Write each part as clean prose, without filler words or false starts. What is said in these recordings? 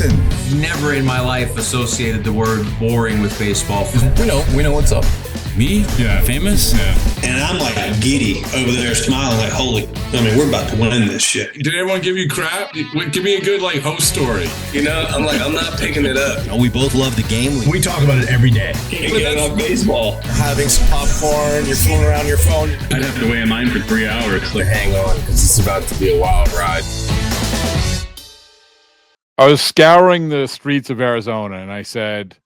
listen, never in my life associated the word boring with baseball. We know what's up. Me? Yeah. Famous? Yeah. And I'm like giddy over there smiling like, we're about to win this shit. Did everyone give you crap? Give me a good host story. I'm not picking it up. We both love the game. We talk about it every day. Getting on baseball. Having some popcorn, you're fooling around your phone. I'd have to wait in line for 3 hours. Hang on, because it's about to be a wild ride. I was scouring the streets of Arizona, and I said,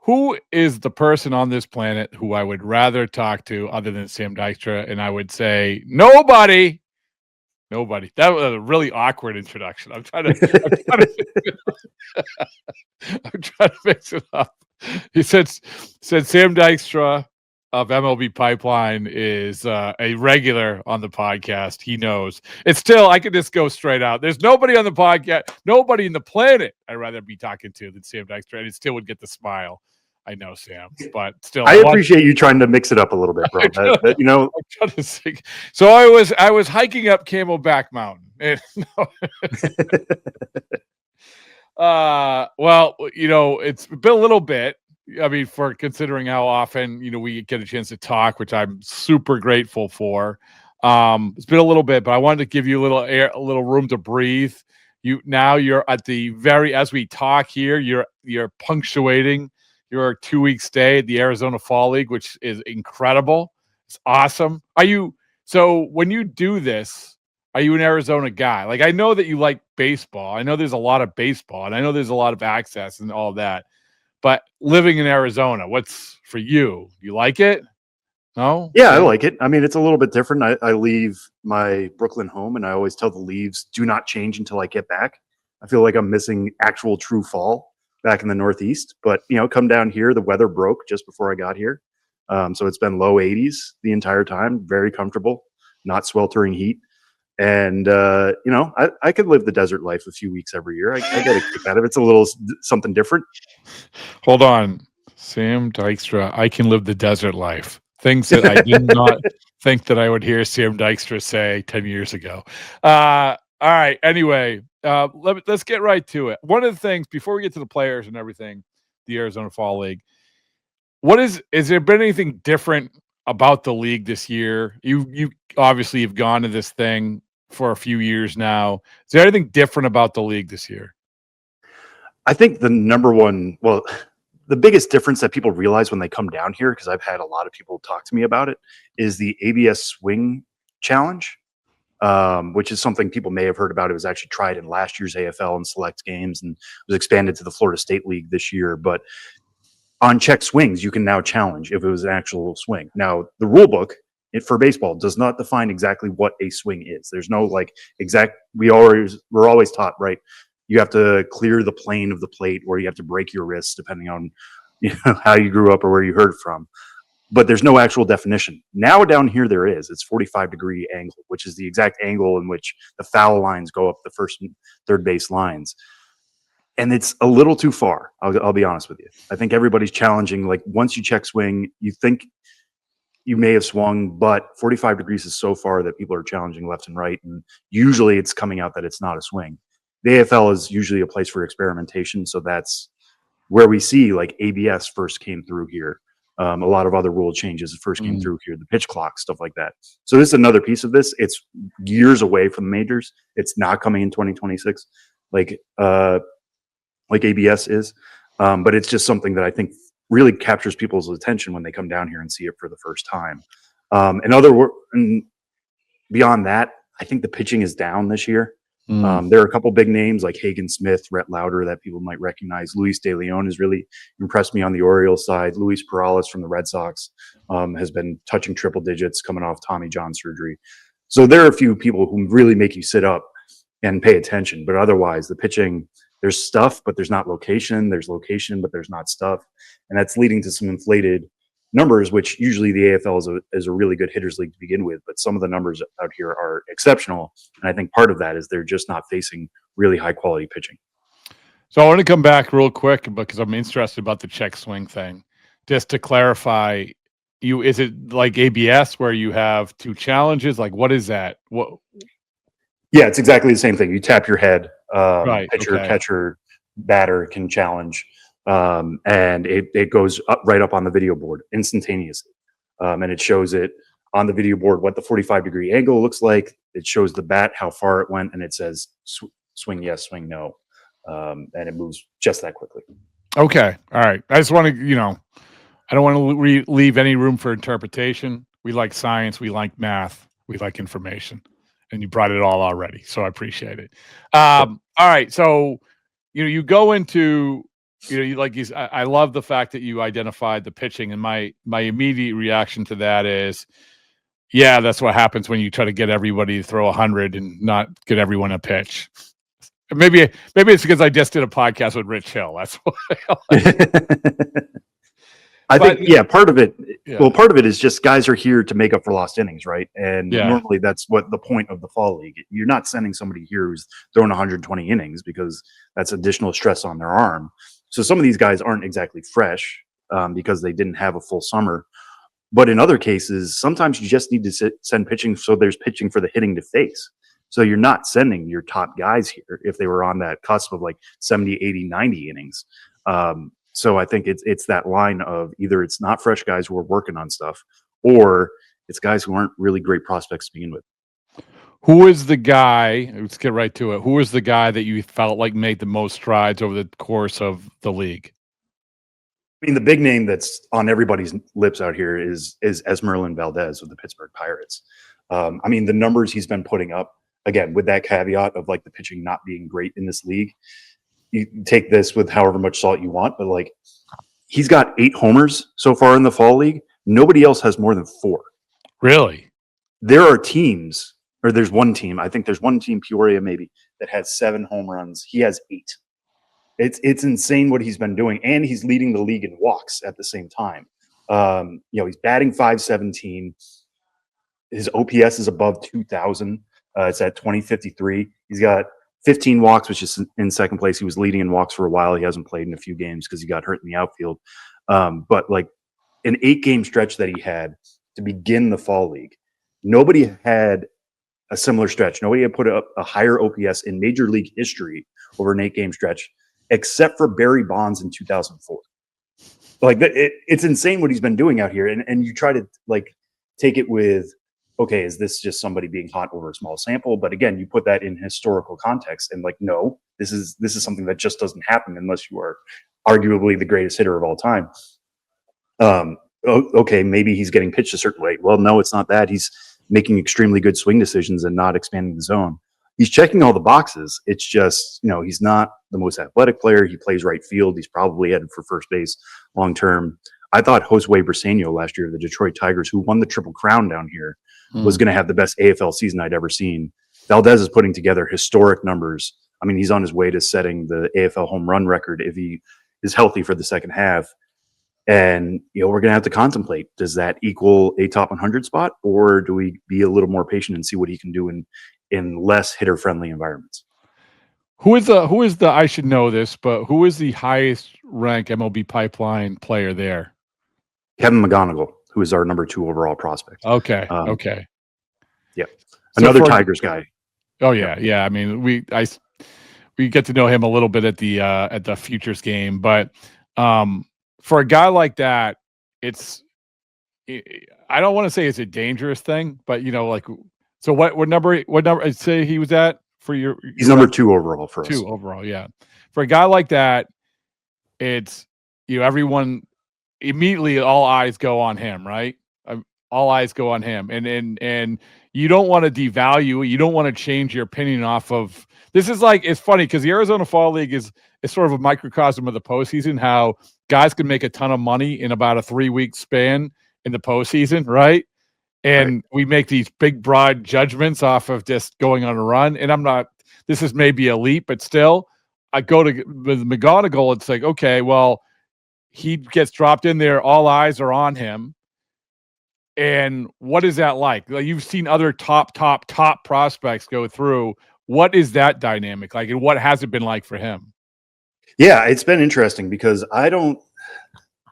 who is the person on this planet who I would rather talk to other than Sam Dykstra? And I would say, nobody. That was a really awkward introduction. I'm trying to mix it up. He said Sam Dykstra of MLB Pipeline is a regular on the podcast. He knows. It's still, I could just go straight out. There's nobody on the podcast, nobody in the planet I'd rather be talking to than Sam Dykstra, and it still would get the smile. I know, Sam, but still, I appreciate you trying to mix it up a little bit, bro. I'm trying to think. So I was hiking up Camelback Mountain. And, it's been a little bit. I mean, for considering how often we get a chance to talk, which I'm super grateful for. It's been a little bit, but I wanted to give you a little room to breathe. You're at the as we talk here, you're punctuating your 2-week stay at the Arizona Fall League, which is incredible. It's awesome. So when you do this, are you an Arizona guy? Like, I know that you like baseball. I know there's a lot of baseball, and I know there's a lot of access and all that. But living in Arizona, what's for you? You like it? No? Yeah, I like it. I mean, it's a little bit different. I leave my Brooklyn home, and I always tell the leaves, do not change until I get back. I feel like I'm missing actual true fall back in the Northeast, but come down here. The weather broke just before I got here, so it's been low 80s the entire time. Very comfortable, not sweltering heat, and I could live the desert life a few weeks every year. I get a kick out of it. It's a little something different. Hold on, Sam Dykstra. I can live the desert life. Things that I did not think that I would hear Sam Dykstra say 10 years ago. All right. Anyway, let's get right to it. One of the things before we get to the players and everything, the Arizona Fall League, is there been anything different about the league this year? You obviously have gone to this thing for a few years now. Is there anything different about the league this year? I think the biggest difference that people realize when they come down here, because I've had a lot of people talk to me about it, is the ABS Swing Challenge. Which is something people may have heard about. It was actually tried in last year's AFL and select games, and was expanded to the Florida State League this year. But on check swings, you can now challenge if it was an actual swing. Now, the rule book for baseball does not define exactly what a swing is. There's no exact. We're always taught, right? You have to clear the plane of the plate, or you have to break your wrist, depending on how you grew up or where you heard from. But there's no actual definition. Now down here there is. It's 45-degree angle, which is the exact angle in which the foul lines go up the first and third base lines. And it's a little too far. I'll be honest with you. I think everybody's challenging. Once you check swing, you think you may have swung, but 45 degrees is so far that people are challenging left and right. And usually it's coming out that it's not a swing. The AFL is usually a place for experimentation. So that's where we see ABS first came through here. A lot of other rule changes first came through here, the pitch clock, stuff like that. So this is another piece of this. It's years away from the majors. It's not coming in 2026 like ABS is. But it's just something that I think really captures people's attention when they come down here and see it for the first time. And beyond that, I think the pitching is down this year. There are a couple big names like Hagen Smith, Rhett Lauder that people might recognize. Luis De Leon has really impressed me on the Orioles side. Luis Perales from the Red Sox has been touching triple digits coming off Tommy John surgery. So there are a few people who really make you sit up and pay attention. But otherwise, the pitching, there's stuff, but there's not location. There's location, but there's not stuff. And that's leading to some inflated numbers, which usually the AFL is a really good hitters league to begin with, but some of the numbers out here are exceptional. And I think part of that is they're just not facing really high quality pitching. So I want to come back real quick because I'm interested about the check swing thing. Just to clarify, is it like ABS where you have two challenges? Like, what is that? What? Yeah, it's exactly the same thing. You tap your head, right, pitcher, okay. catcher, batter can challenge, and it goes right up on the video board instantaneously, and it shows it on the video board what the 45-degree angle looks like. It shows the bat, how far it went, and it says swing yes, swing no, and it moves just that quickly. Okay, all right. I just want to, I don't want to leave any room for interpretation. We like science, we like math, we like information, and you brought it all already, so I appreciate it. All right, so you go into I love the fact that you identified the pitching, and my immediate reaction to that is, yeah, that's what happens when you try to get everybody to throw 100 and not get everyone a pitch. Maybe it's because I just did a podcast with Rich Hill. That's why. I think part of it. Yeah. Well, part of it is just guys are here to make up for lost innings, right? And normally that's what the point of the fall league. You're not sending somebody here who's throwing 120 innings because that's additional stress on their arm. So some of these guys aren't exactly fresh because they didn't have a full summer. But in other cases, sometimes you just need to send pitching so there's pitching for the hitting to face. So you're not sending your top guys here if they were on that cusp of like 70, 80, 90 innings. So I think it's that line of either it's not fresh guys who are working on stuff, or it's guys who aren't really great prospects to begin with. Who is the guy? Let's get right to it. Who is the guy that you felt like made the most strides over the course of the league? I mean, the big name that's on everybody's lips out here is Esmerlyn Valdez of the Pittsburgh Pirates. I mean, the numbers he's been putting up, again, with that caveat of like the pitching not being great in this league, you take this with however much salt you want, but like he's got 8 homers so far in the fall league. Nobody else has more than 4. Really? There are teams, or there's one team, I think there's one team, Peoria maybe, that has 7 home runs. He has 8. It's insane what he's been doing, and he's leading the league in walks at the same time. He's batting .517. His OPS is above 2,000. It's at 2053. He's got 15 walks, which is in second place. He was leading in walks for a while. He hasn't played in a few games because he got hurt in the outfield. But like an 8-game stretch that he had to begin the fall league, nobody had a similar stretch. Nobody had put up a higher OPS in Major League history over an 8-game stretch, except for Barry Bonds in 2004. Like it's insane what he's been doing out here. And you try to like take it with, okay, is this just somebody being hot over a small sample? But again, you put that in historical context and like, no, this is something that just doesn't happen unless you are arguably the greatest hitter of all time. Okay, maybe he's getting pitched a certain way. Well, no, it's not that. He's making extremely good swing decisions and not expanding the zone. He's checking all the boxes. It's just, he's not the most athletic player. He plays right field. He's probably headed for first base long term. I thought Josue Briseño last year of the Detroit Tigers, who won the Triple Crown down here, was going to have the best AFL season I'd ever seen. Valdez is putting together historic numbers. I mean, he's on his way to setting the AFL home run record if he is healthy for the second half. And, we're going to have to contemplate, does that equal a top 100 spot, or do we be a little more patient and see what he can do in less hitter-friendly environments? Who is the I should know this, but who is the highest ranked MLB pipeline player there? Kevin McGonigal, who is our number 2 overall prospect. Okay. Yeah. Another Tigers guy. Oh yeah. I mean, we get to know him a little bit at the futures game, but for a guy like that, I don't want to say it's a dangerous thing, but so what number I'd say he was at for your? He's number 2 overall for us. 2 overall, yeah. For a guy like that, it's everyone immediately, all eyes go on him, right? All eyes go on him, and you don't want to devalue it. You don't want to change your opinion off of this. Is like, it's funny because the Arizona Fall League is sort of a microcosm of the postseason. How guys can make a ton of money in about a 3-week span in the postseason, right? And we make these big, broad judgments off of just going on a run. And this is maybe a leap, but still, I go with McGonigal. It's like, okay, well, he gets dropped in there. All eyes are on him. And what is that like? Like, you've seen other top prospects go through. What is that dynamic like? And what has it been like for him? Yeah, it's been interesting because I don't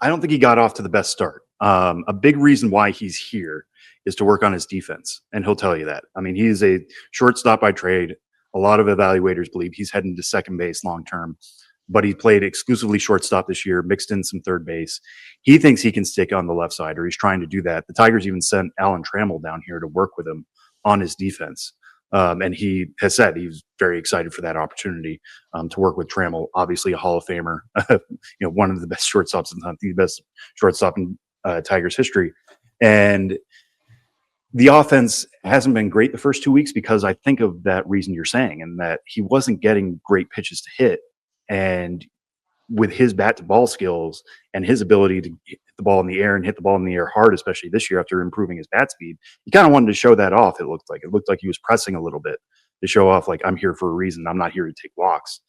think he got off to the best start. A big reason why he's here is to work on his defense, and he'll tell you that. I mean, he is a shortstop by trade. A lot of evaluators believe he's heading to second base long term. but he played exclusively shortstop this year, mixed in some third base. He thinks he can stick on the left side, or he's trying to do that. The Tigers even sent Alan Trammell down here to work with him on his defense. And he has said he was very excited for that opportunity to work with Trammell, obviously a Hall of Famer, one of the best shortstops, and the best shortstop in Tigers history. And the offense hasn't been great the first 2 weeks because I think of that reason you're saying, and that he wasn't getting great pitches to hit. And with his bat to ball skills and his ability to hit the ball in the air and hit the ball in the air hard, especially this year after improving his bat speed, he kind of wanted to show that off. It looked like he was pressing a little bit to show off, like, I'm here for a reason. I'm not here to take walks.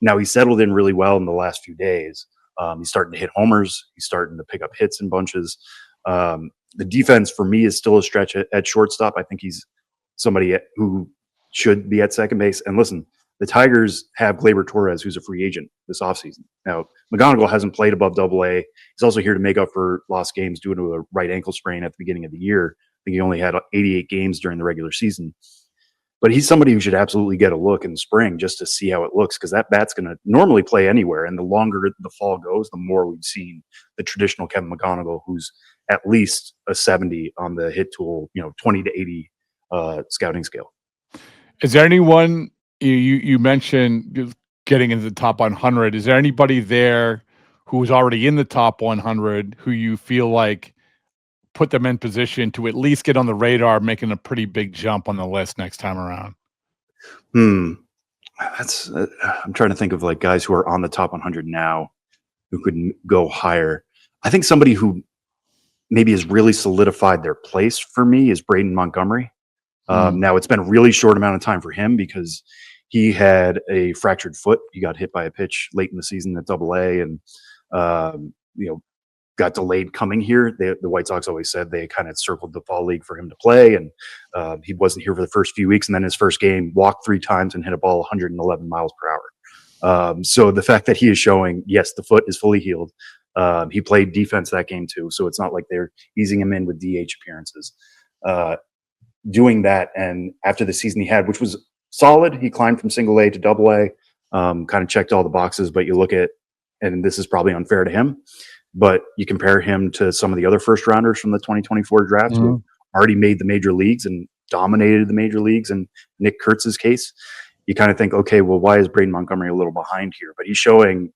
Now he settled in really well in the last few days. He's starting to hit homers. He's starting to pick up hits in bunches. The defense for me is still a stretch at shortstop. I think he's somebody who should be at second base. And listen, the Tigers have Gleyber Torres, who's a free agent this offseason. Now, McGonigal hasn't played above Double-A. He's also here to make up for lost games due to a right ankle sprain at the beginning of the year. I think he only had 88 games during the regular season. But he's somebody who should absolutely get a look in the spring just to see how it looks, because that bat's going to normally play anywhere. And the longer the fall goes, the more we've seen the traditional Kevin McGonigal, who's at least a 70 on the hit tool, 20 to 80 scouting scale. Is there anyone you mentioned getting into the top 100? Is there anybody there who's already in the top 100 who you feel like put them in position to at least get on the radar, making a pretty big jump on the list next time around? That's I'm trying to think of like guys who are on the top 100 now who could go higher. I think somebody who maybe has really solidified their place for me is Braden Montgomery. Now it's been a really short amount of time for him because he had a fractured foot. He got hit by a pitch late in the season at Double-A, and got delayed coming here. The White Sox always said they kind of circled the fall league for him to play, and he wasn't here for the first few weeks. And then his first game, walked 3 times and hit a ball 111 miles per hour. So the fact that he is showing, yes, the foot is fully healed. He played defense that game too, so it's not like they're easing him in with DH appearances. Doing that, and after the season he had, which was solid, he climbed from Single-A to Double-A, kind of checked all the boxes. But you look at, and this is probably unfair to him, but you compare him to some of the other first rounders from the 2024 draft who already made the major leagues and dominated the major leagues. In Nick Kurtz's case, you kind of think, okay, well, why is Braden Montgomery a little behind here? But he's showing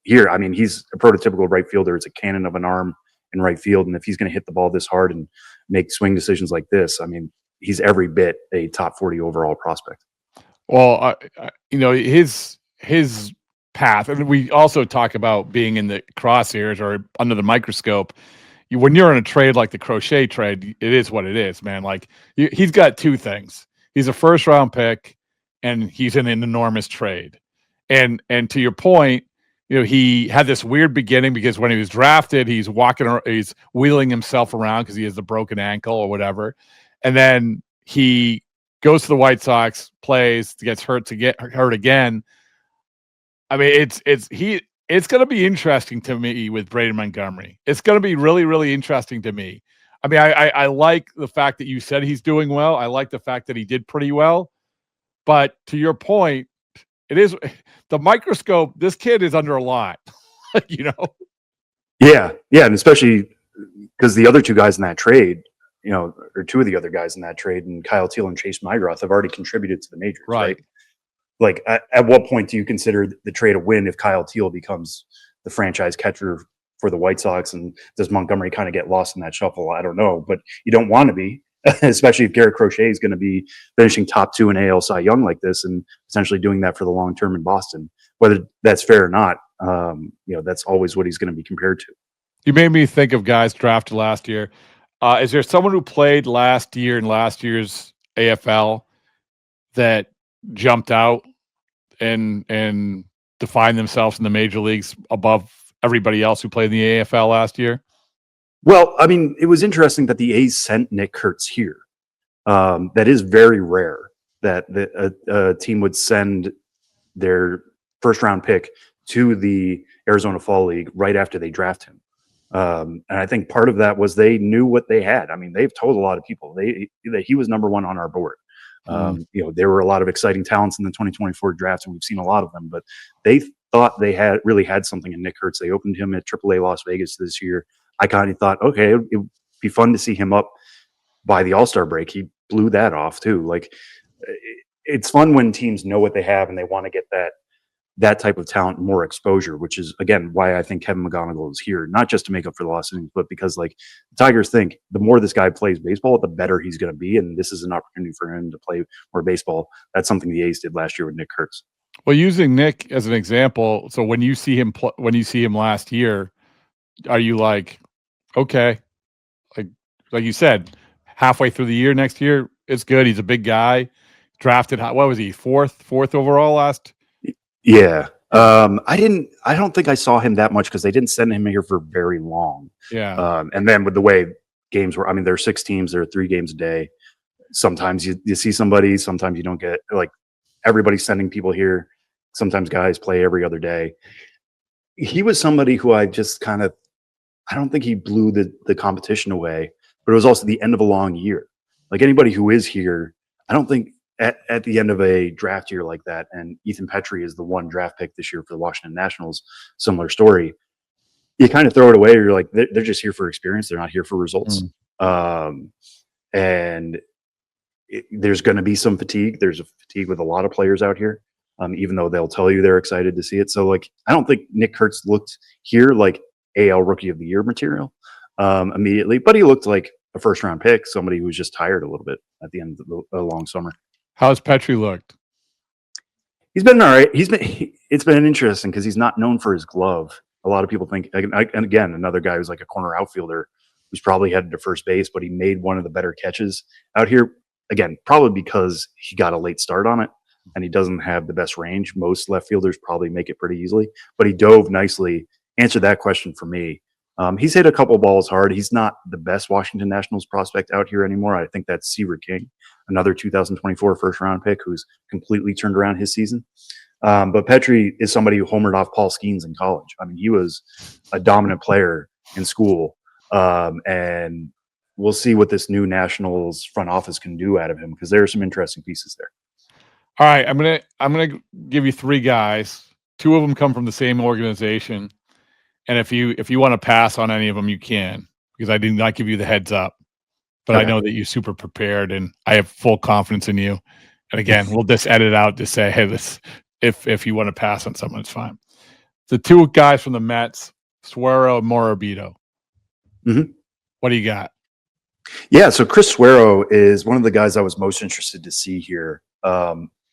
here, I mean, he's a prototypical right fielder. It's a cannon of an arm in right field. And if he's going to hit the ball this hard and make swing decisions like this, I mean, he's every bit a top 40 overall prospect. Well, his path, and we also talk about being in the crosshairs or under the microscope. When you're in a trade like the Crochet trade, it is what it is, man. Like, he's got 2 things. He's a first round pick, and he's in an enormous trade. And to your point, he had this weird beginning because when he was drafted, he's wheeling himself around because he has the broken ankle or whatever. And then he goes to the White Sox, plays, gets hurt again. I mean, it's going to be interesting to me with Braden Montgomery. It's going to be really, really interesting to me. I mean, I like the fact that you said he's doing well. I like the fact that he did pretty well. But to your point, it is the microscope. This kid is under a lot, Yeah, and especially because the other 2 guys in that trade, or 2 of the other guys in that trade, and Kyle Teal and Chase Mygroth have already contributed to the majors, right? Like, at what point do you consider the trade a win if Kyle Teal becomes the franchise catcher for the White Sox, and does Montgomery kind of get lost in that shuffle? I don't know, but you don't want to be, especially if Garrett Crochet is going to be finishing top 2 in AL Cy Young like this and essentially doing that for the long term in Boston. Whether that's fair or not, that's always what he's going to be compared to. You made me think of guys drafted last year. Is there someone who played last year in last year's AFL that jumped out and defined themselves in the major leagues above everybody else who played in the AFL last year? Well, I mean, it was interesting that the A's sent Nick Kurtz here. That is very rare that a team would send their first round pick to the Arizona Fall League right after they draft him. And I think part of that was they knew what they had. I mean, they've told a lot of people that he was number 1 on our board. There were a lot of exciting talents in the 2024 draft, and we've seen a lot of them, but they thought they had really had something in Nick Kurtz. They opened him at AAA Las Vegas this year. I kind of thought, okay, it'd be fun to see him up by the All-Star break. He blew that off too. Like, it's fun when teams know what they have and they want to get that type of talent more exposure, which is, again, why I think Kevin McGonigal is here, not just to make up for the lost innings, but because, like, the Tigers think the more this guy plays baseball, the better he's going to be, and this is an opportunity for him to play more baseball. That's something the A's did last year with Nick Kurtz. Well, using Nick as an example, so when you see him last year, are you like, okay, like you said, halfway through the year next year, it's good. He's a big guy, drafted. What was he? Fourth overall last? Yeah. I don't think I saw him that much because they didn't send him here for very long. Yeah. And then with the way games were, I mean, there are 6 teams, there are 3 games a day. Sometimes you see somebody, sometimes you don't get, like, everybody's sending people here. Sometimes guys play every other day. He was somebody who I just I don't think he blew the competition away, but it was also the end of a long year. Like, anybody who is here, I don't think at the end of a draft year like that, and Ethan Petrie is the 1 draft pick this year for the Washington Nationals, similar story, you kind of throw it away. You're like, they're just here for experience. They're not here for results. And there's going to be some fatigue. There's a fatigue with a lot of players out here, even though they'll tell you they're excited to see it. So, like, I don't think Nick Kurtz looked here like AL Rookie of the Year material immediately, but he looked like a first-round pick, somebody who was just tired a little bit at the end of the long summer. How's Petrie looked? He's been all right. It's been interesting because he's not known for his glove. A lot of people think, and again, another guy who's like a corner outfielder who's probably headed to first base, but he made one of the better catches out here. Again, probably because he got a late start on it and he doesn't have the best range. Most left fielders probably make it pretty easily, but he dove nicely, answered that question for me. He's hit a couple balls hard. He's not the best Washington Nationals prospect out here anymore. I think that's Seaver King, another 2024 first-round pick who's completely turned around his season. But Petrie is somebody who homered off Paul Skeens in college. I mean, he was a dominant player in school, and we'll see what this new Nationals front office can do out of him because there are some interesting pieces there. All right, I'm gonna give you 3 guys. 2 of them come from the same organization. And if you want to pass on any of them, you can, because I did not give you the heads up. But okay. I know that you're super prepared, and I have full confidence in you. And again, we'll just edit out to say, hey, this if you want to pass on someone, it's fine. The 2 guys from the Mets, Suero and Morabito. Mm-hmm. What do you got? Yeah, so Chris Suero is one of the guys I was most interested to see here.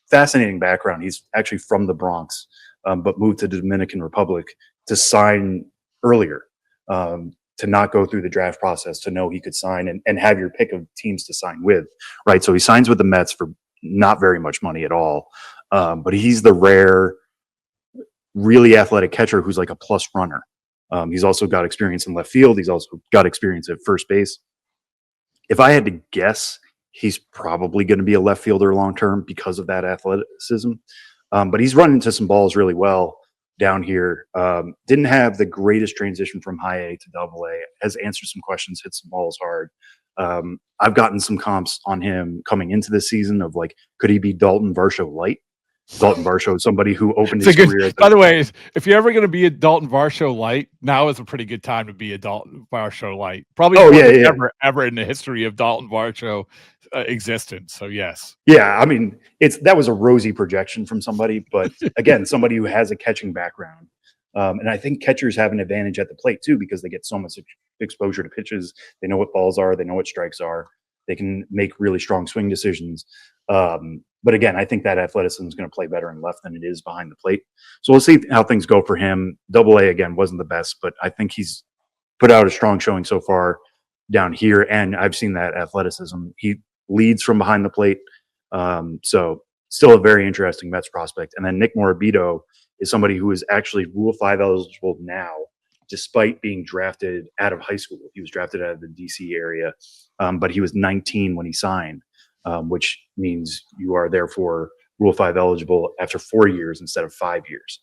Fascinating background. He's actually from the Bronx, but moved to the Dominican Republic to sign earlier, to not go through the draft process, to know he could sign and have your pick of teams to sign with, right? So he signs with the Mets for not very much money at all, but he's the rare, really athletic catcher who's like a plus runner. He's also got experience in left field. He's also got experience at first base. If I had to guess, he's probably going to be a left fielder long-term because of that athleticism. But he's run into some balls really well down here. Didn't have the greatest transition from high A to double A, has answered some questions, hit some balls hard. I've gotten some comps on him coming into this season of like, could he be Dalton Varsho light? Dalton Varsho is somebody who opened his career. By the way, if you're ever going to be a Dalton Varsho light, now is a pretty good time to be a Dalton Varsho light. Probably ever in the history of Dalton Varsho existence. So yes. Yeah, I mean, that was a rosy projection from somebody, but again, somebody who has a catching background. And I think catchers have an advantage at the plate too, because they get so much exposure to pitches. They know what balls are. They know what strikes are. They can make really strong swing decisions. But again, I think that athleticism is going to play better in left than it is behind the plate. So we'll see how things go for him. Double A, again, wasn't the best, but I think he's put out a strong showing so far down here. And I've seen that athleticism. He leads from behind the plate. So still a very interesting Mets prospect. And then Nick Morabito is somebody who is actually Rule 5 eligible now, despite being drafted out of high school. He was drafted out of the DC area, but he was 19 when he signed. Which means you are therefore Rule 5 eligible after 4 years instead of 5 years.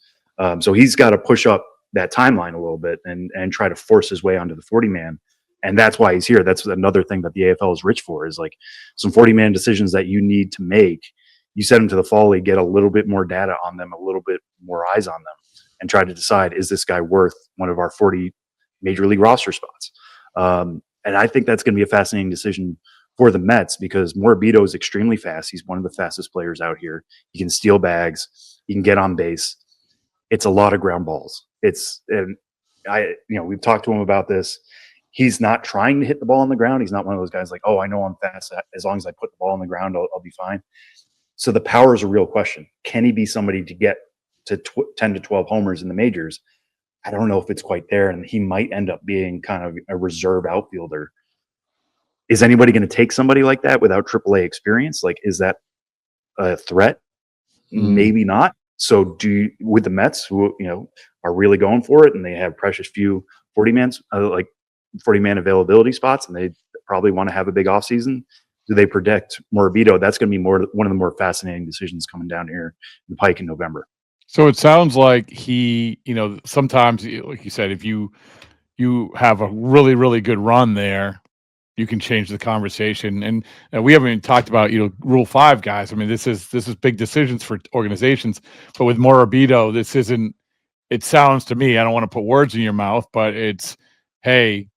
So he's got to push up that timeline a little bit and try to force his way onto the 40-man. And that's why he's here. That's another thing that the AFL is rich for, is like some 40-man decisions that you need to make. You send them to the fall league, get a little bit more data on them, a little bit more eyes on them. and try to decide, is this guy worth one of our 40 major league roster spots? And I think that's going to be a fascinating decision for the Mets because Morabito is extremely fast. He's one of the fastest players out here. He can steal bags. He can get on base. It's a lot of ground balls. We've talked to him about this. He's not trying to hit the ball on the ground. He's not one of those guys like, oh, I know I'm fast. As long as I put the ball on the ground, I'll be fine. So the power is a real question. Can he be somebody to get to 10 to 12 homers in the majors? I don't know if it's quite there, and he might end up being kind of a reserve outfielder. Is anybody going to take somebody like that without AAA experience? Like, is that a threat? Maybe not. So with the Mets, who are really going for it, and they have precious few 40-man availability spots, and they probably want to have a big offseason, do they protect Morabito? That's going to be one of the more fascinating decisions coming down here in the Pike in November. So it sounds like he, sometimes, like you said, if you have a really, really good run there, you can change the conversation. And we haven't even talked about, Rule 5 guys. I mean, this is big decisions for organizations. But with Morabito, this isn't. It sounds to me, I don't want to put words in your mouth, but it's, hey,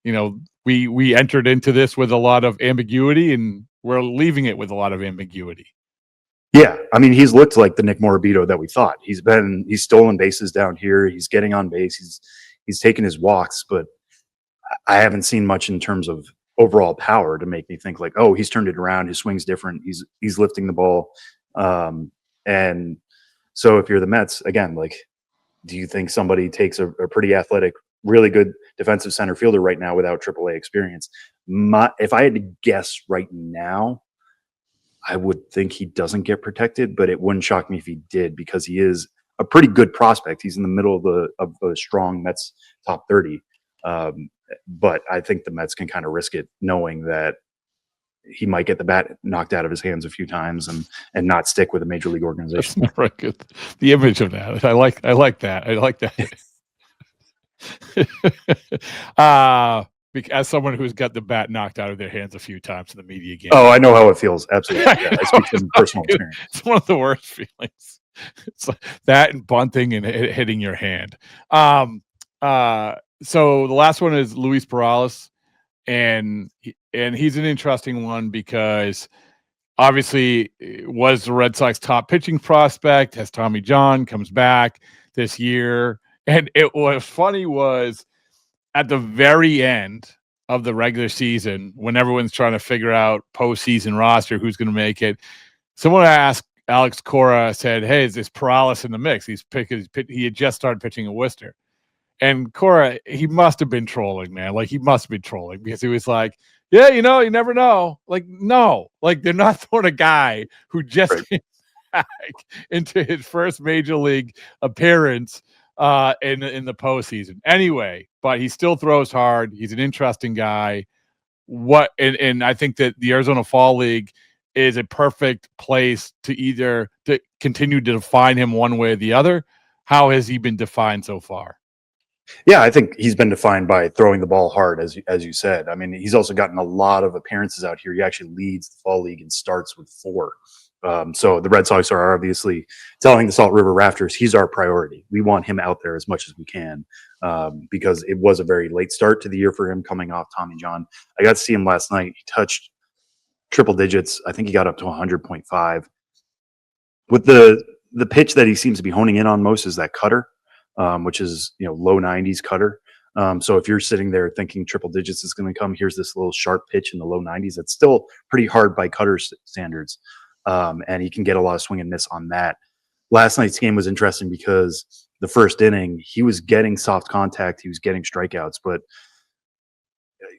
we entered into this with a lot of ambiguity, and we're leaving it with a lot of ambiguity. Yeah, I mean, he's looked like the Nick Morabito that we thought. He's stolen bases down here. He's getting on base. He's taken his walks, but I haven't seen much in terms of overall power to make me think like, oh, he's turned it around. His swing's different. He's lifting the ball. And so if you're the Mets, again, like, do you think somebody takes a pretty athletic, really good defensive center fielder right now without AAA experience? If I had to guess right now, I would think he doesn't get protected, but it wouldn't shock me if he did because he is a pretty good prospect. He's in the middle of the strong Mets top 30. But I think the Mets can kind of risk it knowing that he might get the bat knocked out of his hands a few times and not stick with a major league organization. That's not good. The image of that. I like that. I like that. As someone who's got the bat knocked out of their hands a few times in the media game. Oh, I know how it feels. Absolutely. Yeah, I speak from personal experience. It's one of the worst feelings. It's like that and bunting and hitting your hand. So the last one is Luis Perales, and he's an interesting one because obviously was the Red Sox top pitching prospect, has Tommy John, comes back this year. And it was funny was at the very end of the regular season, when everyone's trying to figure out postseason roster, who's going to make it, someone asked Alex Cora, said, hey, is this Perales in the mix? He had just started pitching at Worcester. And Cora, he must have been trolling, man. Like, he must have been trolling because he was like, yeah, you never know. Like, no. Like, they're not throwing a guy who just came back into his first major league appearance in the postseason. Anyway, but he still throws hard. He's an interesting guy. And I think that the Arizona Fall League is a perfect place to continue to define him one way or the other. How has he been defined so far? Yeah, I think he's been defined by throwing the ball hard, as you said. I mean, he's also gotten a lot of appearances out here. He actually leads the Fall League and starts with 4. So the Red Sox are obviously telling the Salt River Rafters he's our priority. We want him out there as much as we can because it was a very late start to the year for him coming off Tommy John. I got to see him last night. He touched triple digits. I think he got up to 100.5. With the pitch that he seems to be honing in on most is that cutter, which is low 90s cutter. So if you're sitting there thinking triple digits is going to come, here's this little sharp pitch in the low 90s. It's still pretty hard by cutter standards. And he can get a lot of swing and miss on that. Last night's game was interesting because the first inning, he was getting soft contact. He was getting strikeouts, but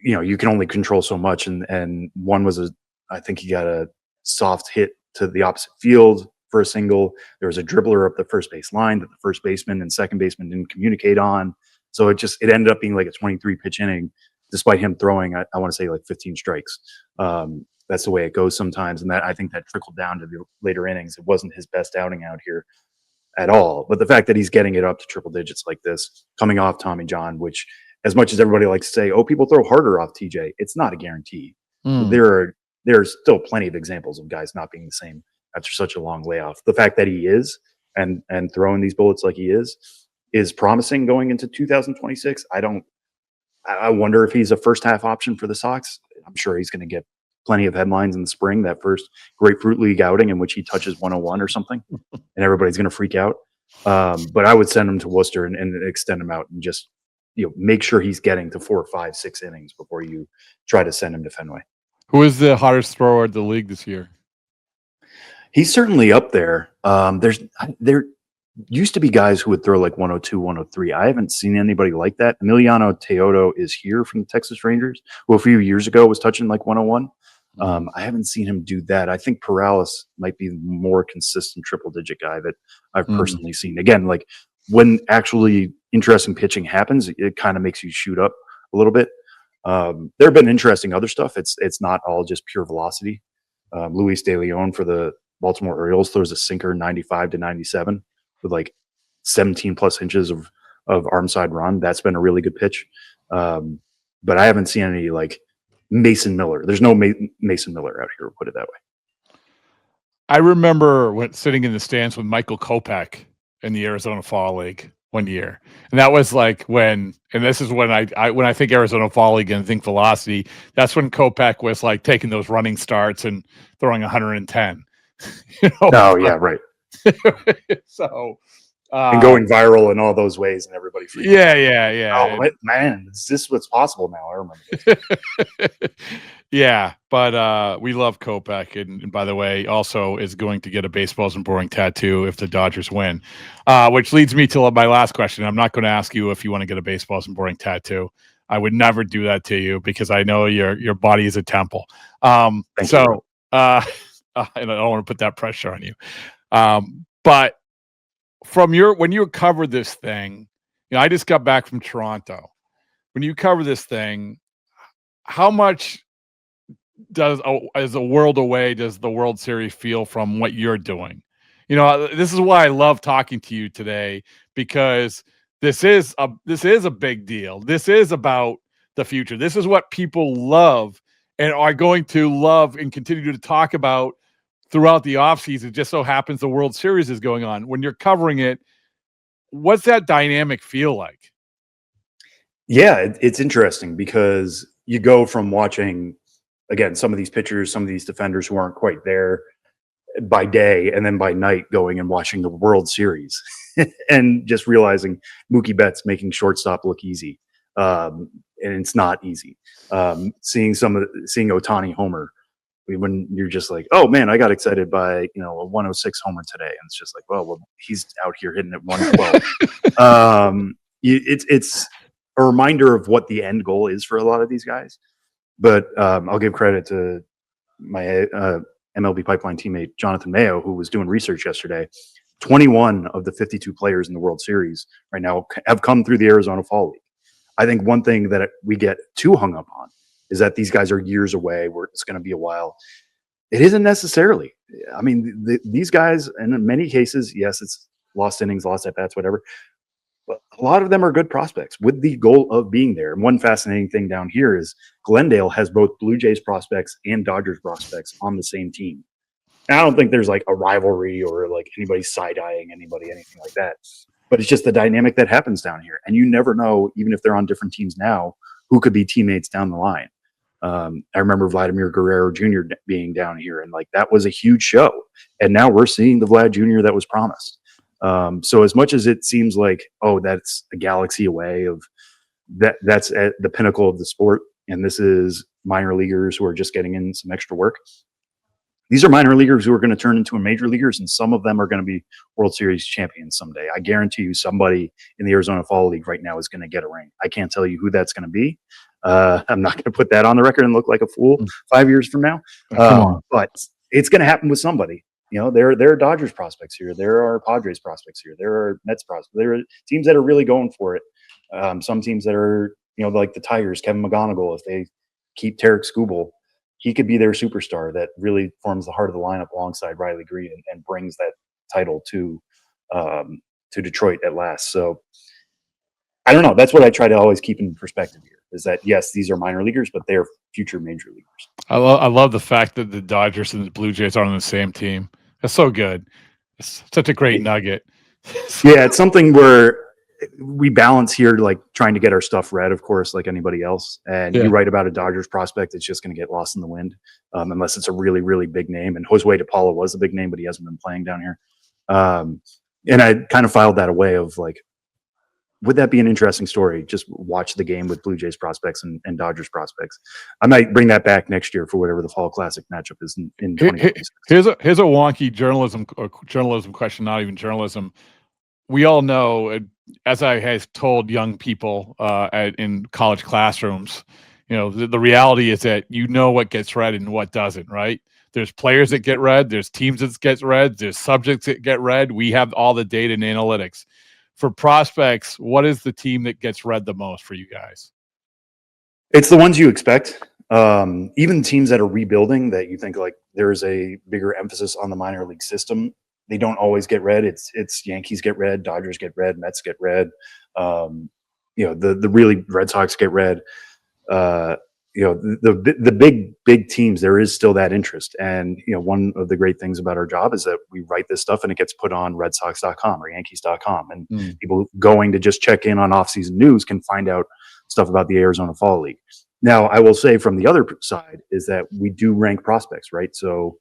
you can only control so much. And one was I think he got a soft hit to the opposite field for a single. There was a dribbler up the first base line that the first baseman and second baseman didn't communicate on. So it ended up being like a 23 pitch inning, despite him throwing, I want to say like 15 strikes. That's the way it goes sometimes. And I think that trickled down to the later innings. It wasn't his best outing out here at all. But the fact that he's getting it up to triple digits like this, coming off Tommy John, which as much as everybody likes to say, oh, people throw harder off TJ, it's not a guarantee. There are still plenty of examples of guys not being the same after such a long layoff. The fact that he is and throwing these bullets like he is is promising going into 2026. I wonder if he's a first half option for the Sox. I'm sure he's going to get plenty of headlines in the spring, that first Grapefruit League outing in which he touches 101 or something, and everybody's going to freak out. But I would send him to Worcester and extend him out and just make sure he's getting to 4, 5, 6 innings before you try to send him to Fenway. Who is the hottest thrower at the league this year? He's certainly up there. There used to be guys who would throw like 102, 103. I haven't seen anybody like that. Emiliano Teodo is here from the Texas Rangers, who a few years ago was touching like 101. I haven't seen him do that. I think Perales might be the more consistent triple-digit guy that I've personally seen. Again, like when actually interesting pitching happens, it kind of makes you shoot up a little bit. There have been interesting other stuff. It's not all just pure velocity. Luis De Leon for the Baltimore Orioles throws a sinker 95 to 97 with like 17 plus inches of arm side run. That's been a really good pitch. But I haven't seen any like Mason Miller. There's no Mason Miller out here, put it that way. I remember when sitting in the stands with Michael Kopech in the Arizona Fall League one year. And that was like when this is when I think Arizona Fall League and think velocity, that's when Kopech was like taking those running starts and throwing 110. Oh yeah, right. So and going viral in all those ways, and everybody. Yeah. Oh man, is this what's possible now? I remember. Yeah, but we love Kopech, and by the way, also is going to get a Baseballs and Boring tattoo if the Dodgers win. Which leads me to my last question. I'm not going to ask you if you want to get a Baseballs and Boring tattoo. I would never do that to you because I know your body is a temple. And I don't want to put that pressure on you. But from when you covered this thing, I just got back from Toronto. When you cover this thing, how much as a world away does the World Series feel from what you're doing? This is why I love talking to you today, because this is a big deal. This is about the future. This is what people love and are going to love and continue to talk about throughout the offseason. It just so happens the World Series is going on. When you're covering it, what's that dynamic feel like? Yeah, it's interesting because you go from watching, again, some of these pitchers, some of these defenders who aren't quite there by day, and then by night going and watching the World Series and just realizing Mookie Betts making shortstop look easy. And it's not easy. Seeing Ohtani homer, when you're just like, oh man, I got excited by a 106 homer today, and it's just like, well he's out here hitting at 112. It's a reminder of what the end goal is for a lot of these guys. But I'll give credit to my MLB Pipeline teammate Jonathan Mayo, who was doing research yesterday. 21 of the 52 players in the World Series right now have come through the Arizona Fall League. I think one thing that we get too hung up on is that these guys are years away, where it's going to be a while. It isn't necessarily. I mean, these guys, and in many cases, yes, it's lost innings, lost at-bats, whatever, but a lot of them are good prospects with the goal of being there. And one fascinating thing down here is Glendale has both Blue Jays prospects and Dodgers prospects on the same team. And I don't think there's like a rivalry or like anybody side-eyeing anybody, anything like that. But it's just the dynamic that happens down here. And you never know, even if they're on different teams now, who could be teammates down the line. I remember Vladimir Guerrero Jr. being down here, and like that was a huge show. And now we're seeing the Vlad Jr. that was promised. So as much as it seems like, oh, that's a galaxy away of that's at the pinnacle of the sport, and this is minor leaguers who are just getting in some extra work. These are minor leaguers who are going to turn into major leaguers, and some of them are going to be World Series champions someday. I guarantee you somebody in the Arizona Fall League right now is going to get a ring. I can't tell you who that's going to be. I'm not going to put that on the record and look like a fool 5 years from now. But it's going to happen with somebody. There are Dodgers prospects here. There are Padres prospects here. There are Mets prospects. There are teams that are really going for it. Some teams that are, like the Tigers, Kevin McGonigal, if they keep Tarek Skubal, he could be their superstar that really forms the heart of the lineup alongside Riley Green and brings that title to Detroit at last. So I don't know. That's what I try to always keep in perspective here, is that, yes, these are minor leaguers, but they're future major leaguers. I love the fact that the Dodgers and the Blue Jays are on the same team. That's so good. It's such a great nugget. Yeah, it's something where we balance here, like trying to get our stuff read, of course, like anybody else. And you write about a Dodgers prospect, it's just going to get lost in the wind, unless it's a really, really big name. And Josue DePaula was a big name, but he hasn't been playing down here. And I kind of filed that away of like, would that be an interesting story? Just watch the game with Blue Jays prospects and Dodgers prospects. I might bring that back next year for whatever the fall classic matchup is in 2026. Here's a wonky journalism question, not even journalism. We all know, as I have told young people in college classrooms, the reality is that what gets read and what doesn't, right? There's players that get read, there's teams that get read, there's subjects that get read. We have all the data and analytics. For prospects, what is the team that gets read the most for you guys? It's the ones you expect. Even teams that are rebuilding that you think like there's a bigger emphasis on the minor league system, they don't always get read. It's Yankees get read, Dodgers get read, Mets get read. The really Red Sox get read. The big teams, there is still that interest. And, one of the great things about our job is that we write this stuff and it gets put on redsox.com or yankees.com. And people going to just check in on off-season news can find out stuff about the Arizona Fall League. Now, I will say from the other side is that we do rank prospects, right? So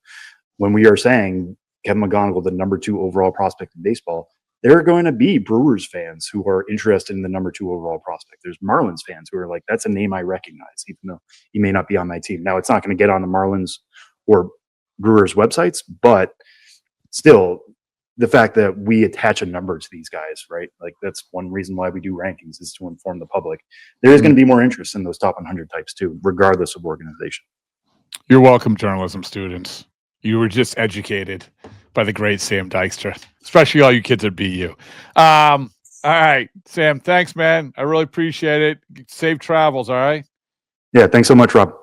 when we are saying Kevin McGonigal, the number 2 overall prospect in baseball, there are going to be Brewers fans who are interested in the number 2 overall prospect. There's Marlins fans who are like, that's a name I recognize, even though he may not be on my team. Now, it's not going to get on the Marlins or Brewers websites, but still, the fact that we attach a number to these guys, right? Like, that's one reason why we do rankings, is to inform the public. There is going to be more interest in those top 100 types too, regardless of organization. You're welcome, journalism students. You were just educated by the great Sam Dykstra, especially all you kids at BU. All right, Sam, thanks, man. I really appreciate it. Safe travels, all right? Yeah, thanks so much, Rob.